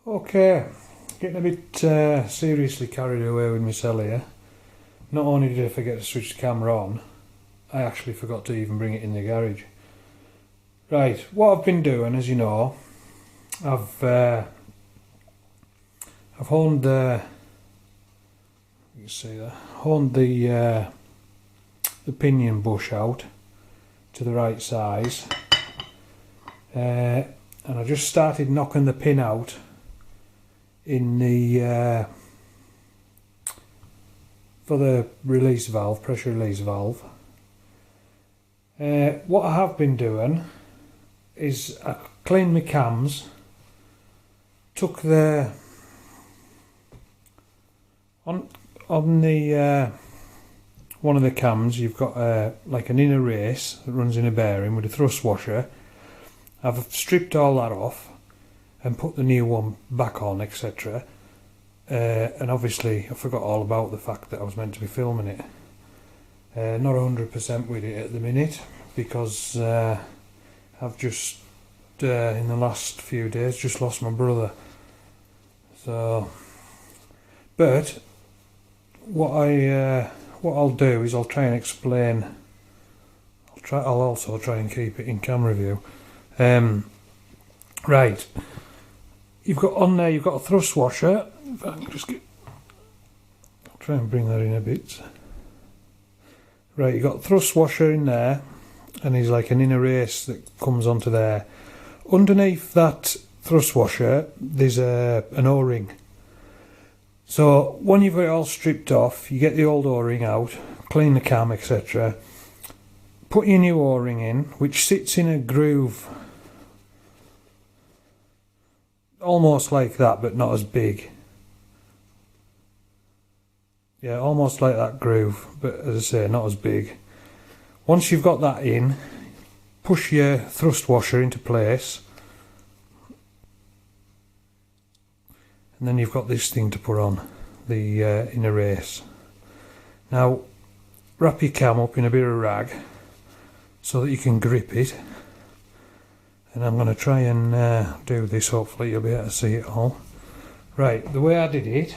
Okay, getting a bit seriously carried away with myself here. Not only did I forget to switch the camera on, I actually forgot to even bring it in the garage. Right, what I've been doing, as you know, I've honed the, you can see that, honed the pinion bush out to the right size, and I just started knocking the pin out in the for the release valve, pressure release valve. What I have been doing is I cleaned my cams, took the on the one of the cams you've got like an inner race that runs in a bearing with a thrust washer. I've stripped all that off and put the new one back on, etc. And obviously I forgot all about the fact that I was meant to be filming it. Not 100% with it at the minute because I've just in the last few days just lost my brother. So, but what I'll do is I'll try and explain. I'll also try and keep it in camera view. Right. You've got on there. You've got a thrust washer. If I can just I'll try and bring that in a bit. Right, you've got a thrust washer in there, and there's like an inner race that comes onto there. Underneath that thrust washer, there's an O-ring. So when you've got it all stripped off, you get the old O-ring out, clean the cam, etc. Put your new O-ring in, which sits in a groove, almost like that, but not as big. Yeah, almost like that groove, but as I say, not as big. Once you've got that in, push your thrust washer into place, and then you've got this thing to put on, the inner race. Now, wrap your cam up in a bit of rag so that you can grip it. And I'm going to try and do this, hopefully you'll be able to see it all. Right, the way I did it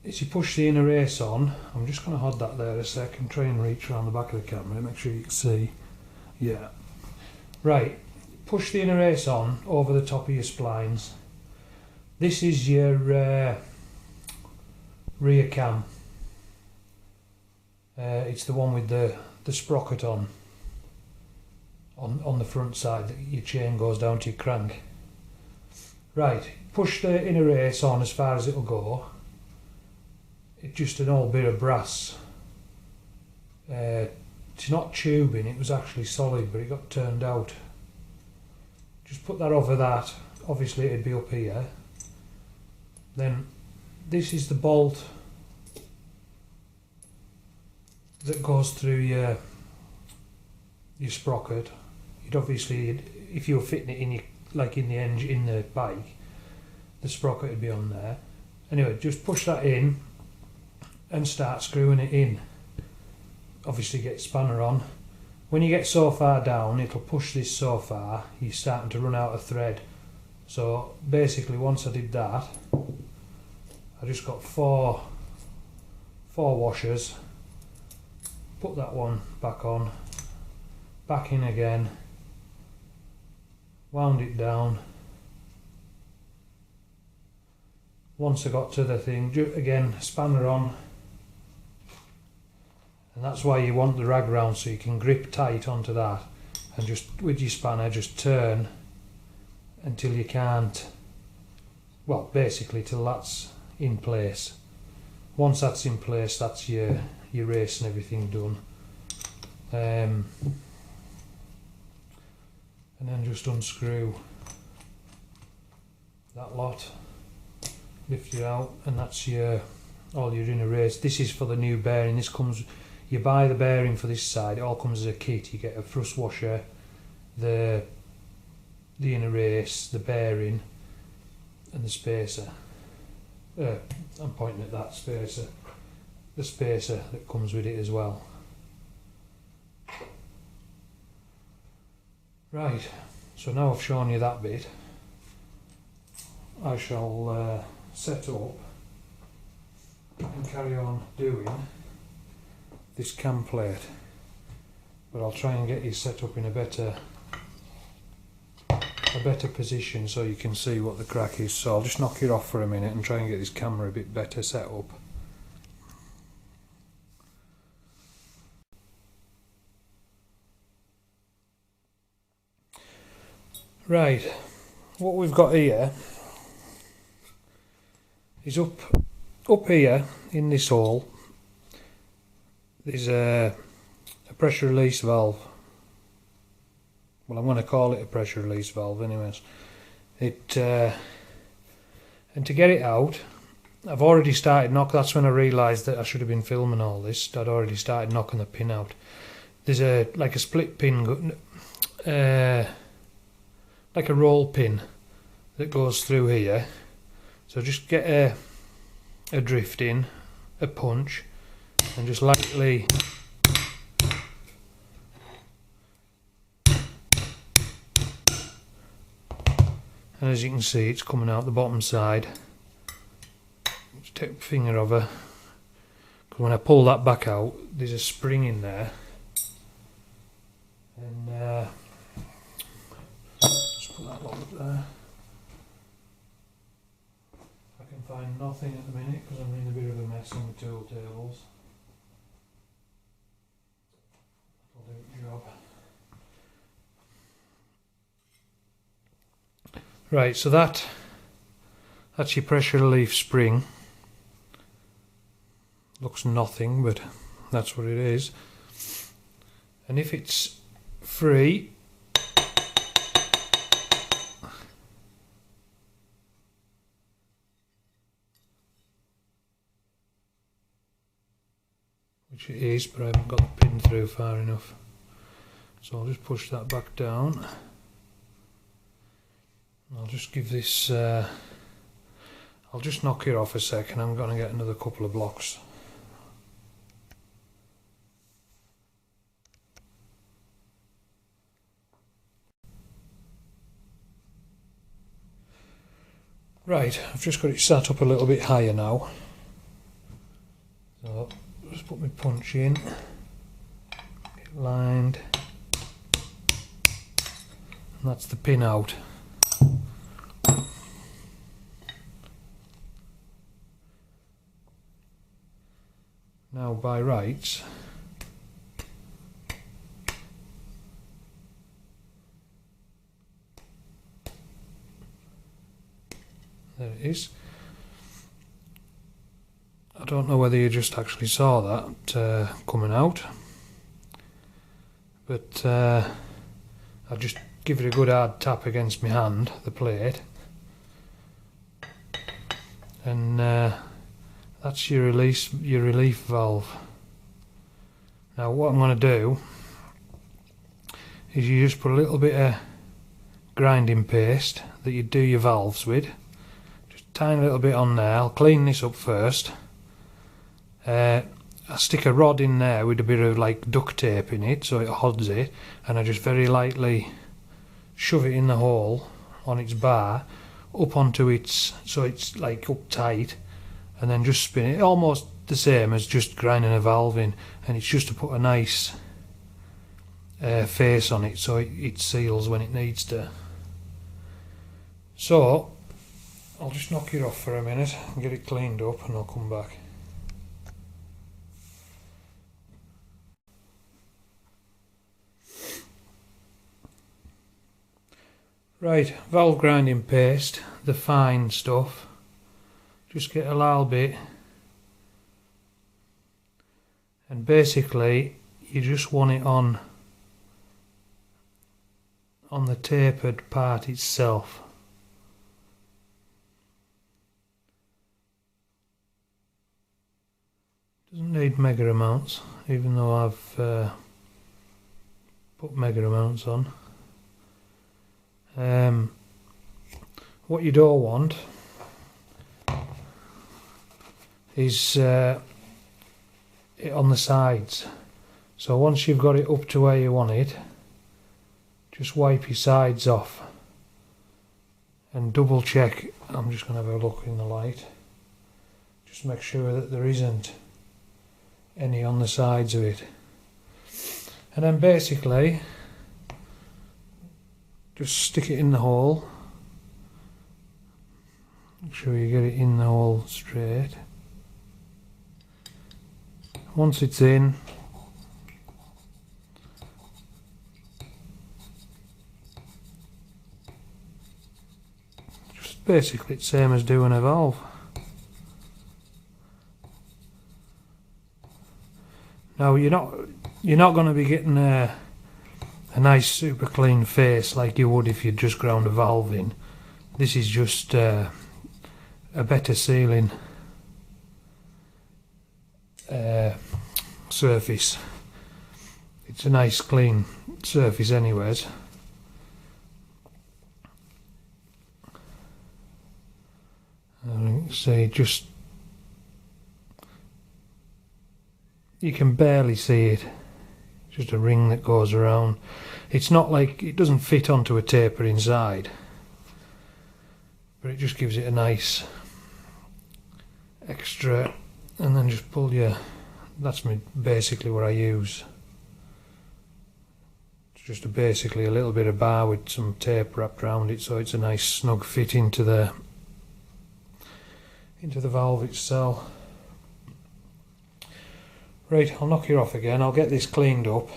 is you push the inner race on. I'm just going to hold that there a second, try and reach around the back of the camera, make sure you can see. Yeah. Right, push the inner race on over the top of your splines. This is your rear cam. It's the one with the sprocket on the front side that your chain goes down to your crank. Right, push the inner race on as far as it'll go. It's just an old bit of brass. It's not tubing, it was actually solid, but it got turned out. Just put that over that. Obviously it'd be up here. Then this is the bolt that goes through your sprocket. You'd obviously, if you were fitting it in your, like in the engine, in the bike, the sprocket would be on there. Anyway, just push that in and start screwing it in. Obviously get spanner on. When you get so far down, it'll push this so far, you're starting to run out of thread. So basically once I did that, I just got four washers, put that one back on, back in again, wound it down. Once I got to the thing, again spanner on, and that's why you want the rag round, so you can grip tight onto that and just with your spanner just turn until you can't, well basically till that's in place. Once that's in place, that's your race and everything done. And then just unscrew that lot, lift it out, and that's all your inner race. This is for the new bearing. This comes, you buy the bearing for this side, it all comes as a kit. You get a thrust washer, the inner race, the bearing, and the spacer. I'm pointing at that spacer. The spacer that comes with it as well. Right, so now I've shown you that bit. I shall set up and carry on doing this cam plate, but I'll try and get you set up in a better position so you can see what the crack is. So I'll just knock it off for a minute and try and get this camera a bit better set up. Right, what we've got here is up here in this hole there's a pressure release valve. Well, I'm going to call it a pressure release valve anyways. And to get it out, I've already started that's when I realised that I should have been filming all this. I'd already started knocking the pin out. There's like a split pin, like a roll pin that goes through here. So just get a drift in, a punch, and just lightly and as you can see, it's coming out the bottom side. Just take a finger over, because when I pull that back out there's a spring in there, and just put that one up there. I can find nothing at the minute because I'm in a bit of a mess on the tool tables. That'll do the job. Right, so that's your pressure relief spring. Looks nothing, but that's what it is. And if it's free, which it is, but I haven't got the pin through far enough, so I'll just push that back down. I'll just give this, I'll just knock it off a second. I'm going to get another couple of blocks. Right, I've just got it sat up a little bit higher now. So just put my punch in, get it lined, and that's the pin out. Now by rights, there it is. I don't know whether you just actually saw that coming out, but I'll just give it a good hard tap against my hand, the plate, and that's your relief valve. Now what I'm going to do is you just put a little bit of grinding paste that you do your valves with, just a tiny little bit on there. I'll clean this up first. I stick a rod in there with a bit of like duct tape in it so it holds it, and I just very lightly shove it in the hole on its bar up onto its, so it's like up tight, and then just spin it, almost the same as just grinding a valve in, and it's just to put a nice face on it so it seals when it needs to. So I'll just knock it off for a minute and get it cleaned up, and I'll come back. Right, valve grinding paste, the fine stuff. Just get a little bit, and basically you just want it on the tapered part itself. Doesn't need mega amounts, even though I've put mega amounts on. What you don't want is it on the sides. So once you've got it up to where you want it, just wipe your sides off, and double check. I'm just going to have a look in the light. Just make sure that there isn't any on the sides of it. And then basically just stick it in the hole. Make sure you get it in the hole straight. Once it's in, just basically the same as doing a valve. Now you're not going to be getting a nice super clean face like you would if you just ground a valve in. This is just a better sealing surface. It's a nice clean surface anyways. See, just you can barely see it. Just a ring that goes around. It's not like it doesn't fit onto a taper inside, but it just gives it a nice extra. And then just pull your, that's basically what I use. It's just basically a little bit of bar with some tape wrapped around it, so it's a nice snug fit into the valve itself. Right, I'll knock you off again. I'll get this cleaned up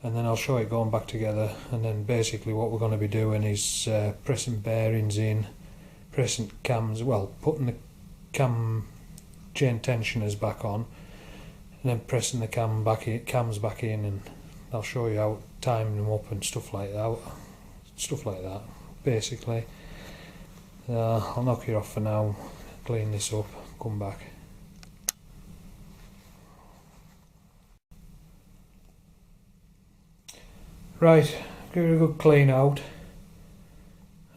and then I'll show it going back together. And then basically what we're going to be doing is pressing bearings in, pressing cams, well, putting the chain tensioners back on, and then pressing the cams back in, and I'll show you how timing them up and stuff like that. Basically, I'll knock you off for now, clean this up, come back. Right, give it a good clean out.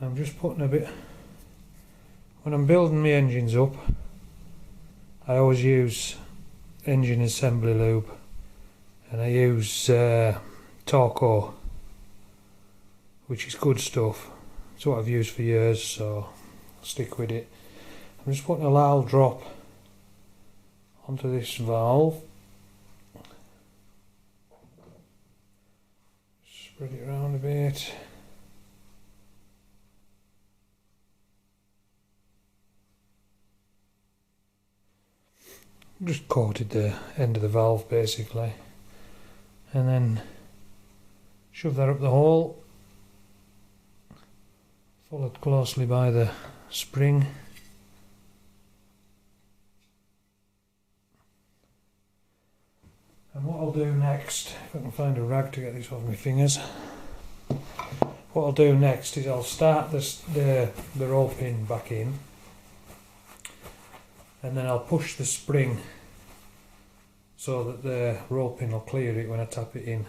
I'm just putting a bit, when I'm building my engines up, I always use engine assembly lube, and I use Torco, which is good stuff. It's what I've used for years, so I'll stick with it. I'm just putting a little drop onto this valve. Spread it around a bit. Just coated the end of the valve basically, and then shove that up the hole, followed closely by the spring. And what I'll do next, if I can find a rag to get this off my fingers, what I'll do next is I'll start the roll pin back in, and then I'll push the spring so that the roll pin will clear it when I tap it in.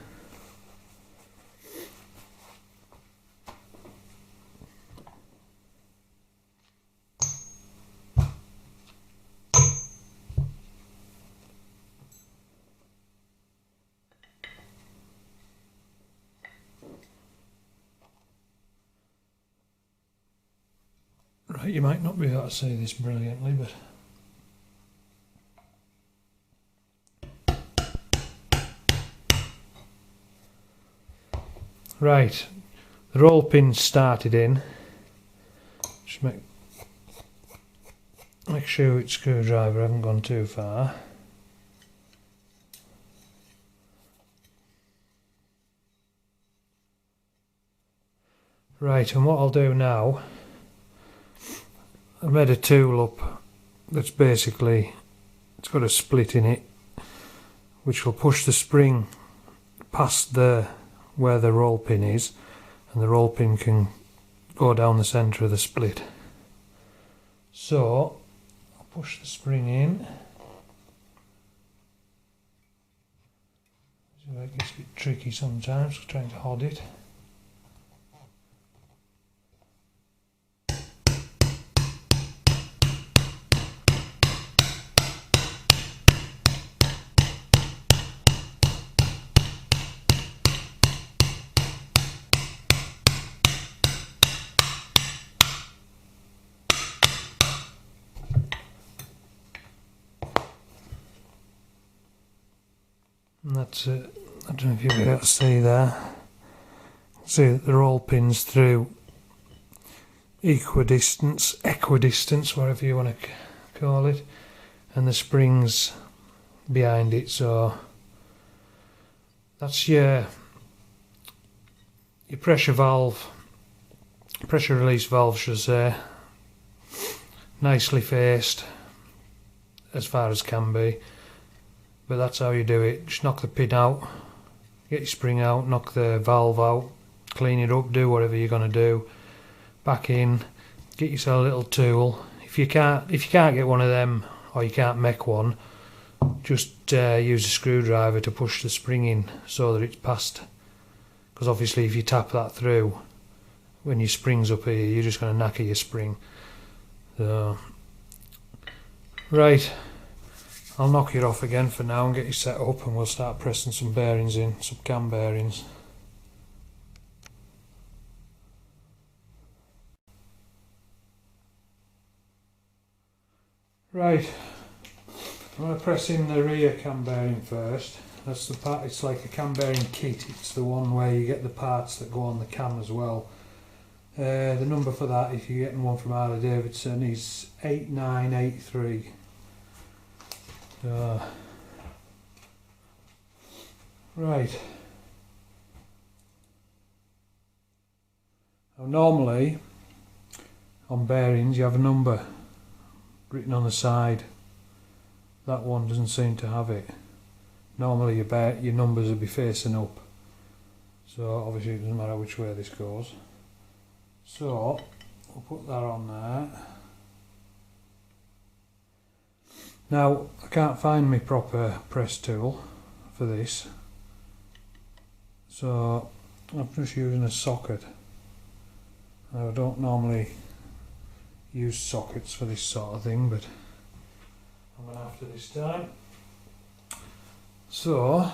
Right, you might not be able to see this brilliantly, but right, the roll pin started in. Just make sure its screwdriver hasn't gone too far. Right, and what I'll do now, I made a tool up that's basically, it's got a split in it which will push the spring past where the roll pin is, and the roll pin can go down the centre of the split. So I'll push the spring in. It gets a bit tricky sometimes trying to hold it. that's it. I don't know if you'll be able to see there. See that they're all pins through equidistance, whatever you want to call it, and the springs behind it. So that's your pressure valve, pressure release valve, should I say. Nicely faced as far as can be, but that's how you do it. Just knock the pin out, get your spring out, knock the valve out, clean it up, do whatever you're going to do, back in, get yourself a little tool. If you can't get one of them, or you can't make one, just use a screwdriver to push the spring in so that it's past, because obviously if you tap that through when your spring's up here, you're just going to knacker your spring. So right, I'll knock it off again for now and get you set up, and we'll start pressing some bearings in, some cam bearings. Right, I'm going to press in the rear cam bearing first. That's the part, it's like a cam bearing kit, it's the one where you get the parts that go on the cam as well. The number for that, if you're getting one from Harley Davidson, is 8983. Right. Now normally on bearings you have a number written on the side. That one doesn't seem to have it. Normally your numbers will be facing up, so obviously it doesn't matter which way this goes. So we'll put that on there. Now I can't find my proper press tool for this, so I'm just using a socket. Now, I don't normally use sockets for this sort of thing, but I'm going to have to this time. So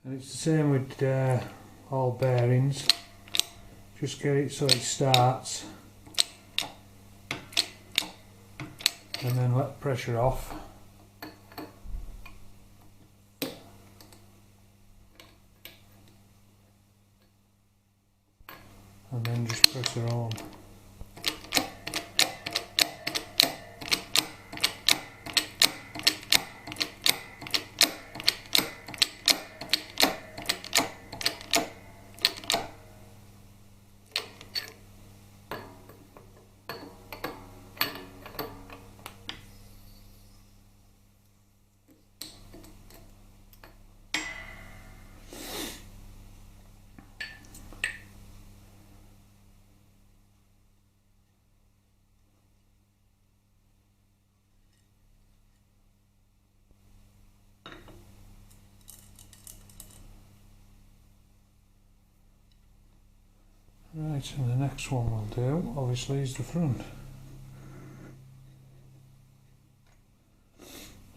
and it's the same with all bearings. Just get it so it starts and then let the pressure off. And then just press it on. Right, and the next one we'll do, obviously, is the front.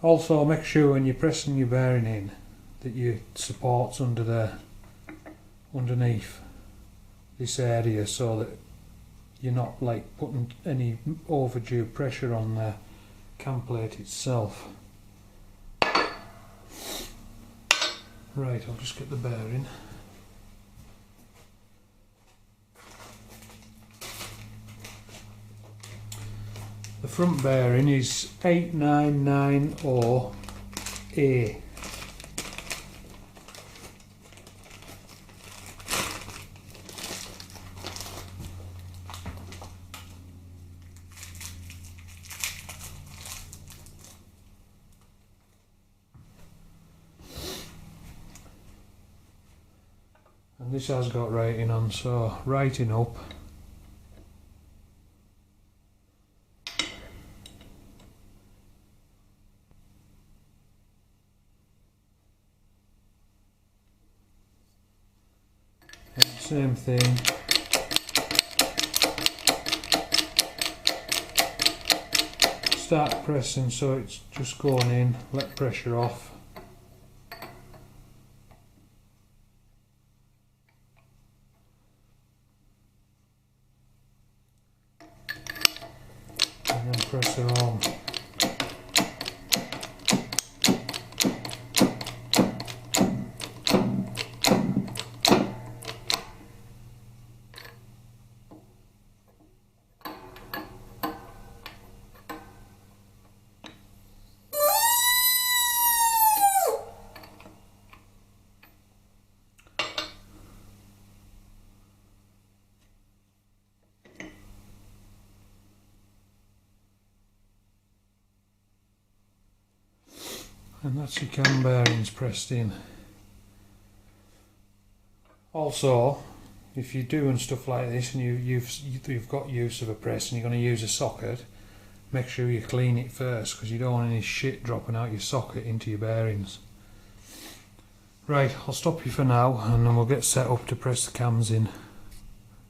Also, make sure when you're pressing your bearing in that your support's underneath this area, so that you're not like putting any overdue pressure on the cam plate itself. Right, I'll just get the bearing. The front bearing is 8990A. this has got writing on, so writing up. And same thing. Start pressing so it's just going in, let pressure off. And then press it on. And that's your cam bearings pressed in. Also, if you're doing stuff like this and you've got use of a press and you're going to use a socket, make sure you clean it first, because you don't want any shit dropping out your socket into your bearings. Right, I'll stop you for now and then we'll get set up to press the cams in.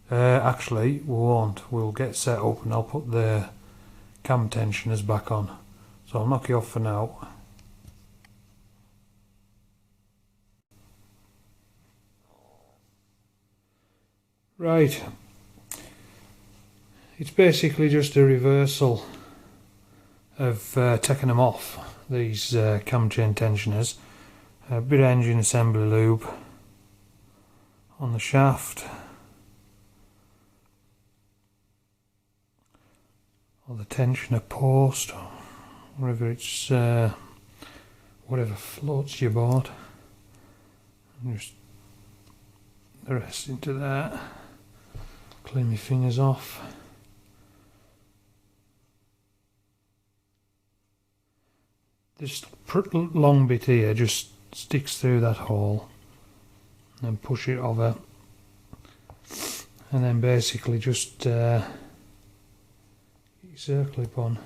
Actually, we won't. We'll get set up and I'll put the cam tensioners back on. So I'll knock you off for now. Right, it's basically just a reversal of taking them off, these cam chain tensioners. A bit of engine assembly lube on the shaft, or the tensioner post, or wherever it's whatever floats your board, and just the rest into that. Clean my fingers off. This long bit here just sticks through that hole, and then push it over, and then basically just get your circlip on.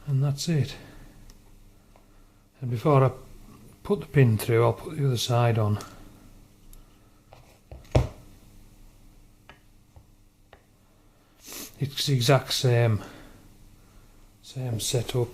And that's it. And before I put the pin through, I'll put the other side on. It's the exact same setup.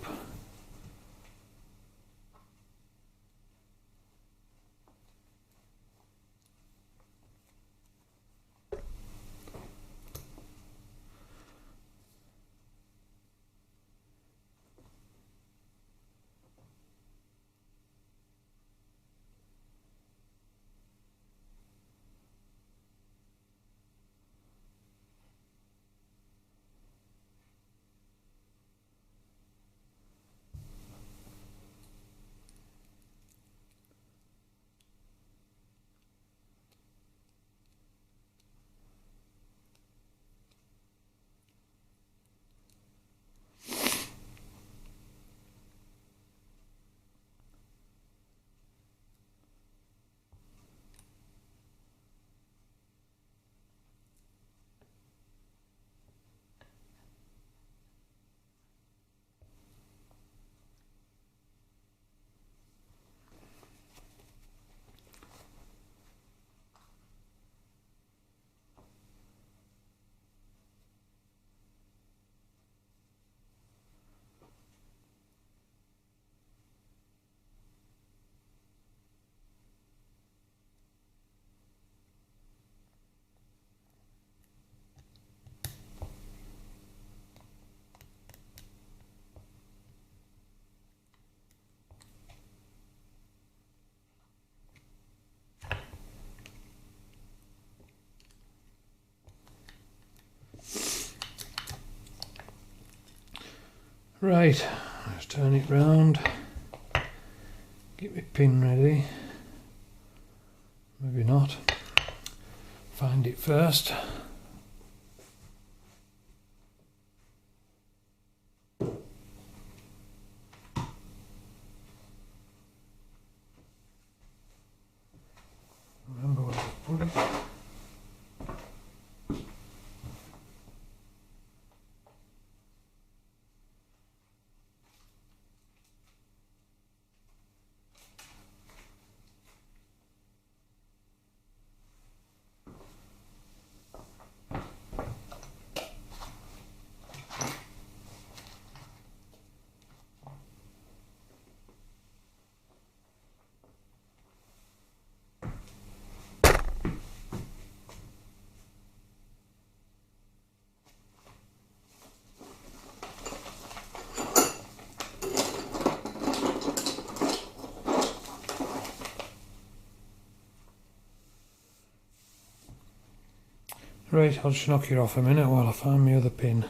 Right, let's turn it round. Get my pin ready. Maybe not. Find it first. Remember where to put it. Right, I'll just knock it off a minute while I find my other pin.